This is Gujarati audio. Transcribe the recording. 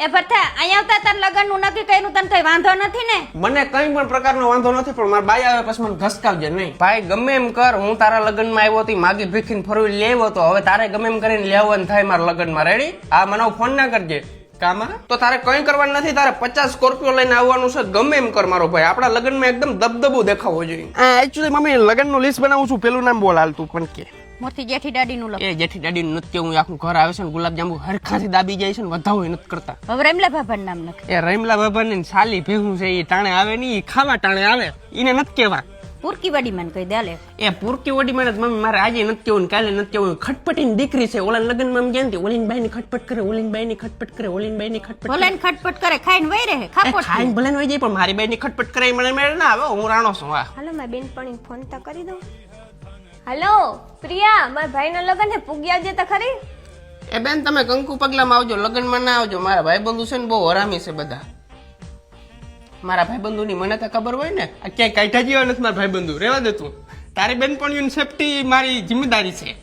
એ ભઠ્ઠા અહીંયા આવતા તાર લગન નું નક્કી કર્યું તને કઈ વાંધો નથી ને? મને કઈ પણ પ્રકારનો વાંધો નથી, પણ મારા બાઈ આવે પછી મને ઘસકાવજે નહીં. ભાઈ ગમે એમ કર, હું તારા લગ્નમાં આવ્યો હતી, માગી ભીખીને ફરવી લેવો તો હવે તારે ગમે એમ કરીને લેવાનું થાય મારા લગ્નમાં. રેડી? આ મને ફોન ના કરજે કામાં. તો તારે કઈ કરવાનું નથી, તારે 50 સ્કોર્પિયો લઈને આવવાનું છે. ગમે એમ કર મારો ભાઈ, આપણા લગ્નમાં એકદમ દબદબો દેખાવો જોઈએ. એકચ્યુઅલી મમ્મી લગ્નનું લિસ્ટ બનાવું છું, પેલું નામ બોલ હાલ તું પણ કે. મોટી જેઠી દાડી નું એ જેઠી દાડી નૃત્ય હું આખું ઘર આવે છે ને ગુલાબ જાંબુ હરખાથી દાબી જાય છે ને વધાવો નથી કરતા. હવે રેમલા બાબા નામ નખ. એ રૈમલા બાબા ને સાલી ભેગું છે, એ ટાણે આવે નહીં, ખાવા ટાણે આવે, એને નથી કેવા. પૂરકી વાડી માં કહી દે લે. એ પૂરકી ઓડી મને મમ્મી મારે આજે નથી કેવું, કાલે નથી કેવું. ખટપટીની દીકરી છે, ઓલા લગ્નમાં ગયા ને ઓલીન બાઈ ની ખટપટ કરે, ઓલીન બાઈ ની ખટપટ કરે, ઓલીન બાઈ ની ખટપટ કરે. ભલે ખટપટ કરે, ખાઈને વઈ રહે, ખાપોટ ખાઈને ભલે વઈ જાય, પણ મારી બાઈ ની ખટપટ કરે મને મેળ ના આવે. હું રાણો છું. હા હાલો મારી બેનપણી ફોન તો કરી દઉં. હાલો પ્રિયા, મારા ભાઈના લગ્ન છે, પૂગી આવજે તો ખરી. એ બેન તમે કંકુ પગલામાં આવજો, લગ્નમાં ના આવજો. મારા ભાઈબંધુ છે ને બહુ હરામી છે બધા. મારા ભાઈબંધુ ની મને તો ખબર હોય ને, આ ક્યાંય કાઢા જેવા નથી મારા ભાઈબંધુ. રેવા દે તું, તારી બેનપણીઓની સેફટી મારી જિમ્મેદારી છે.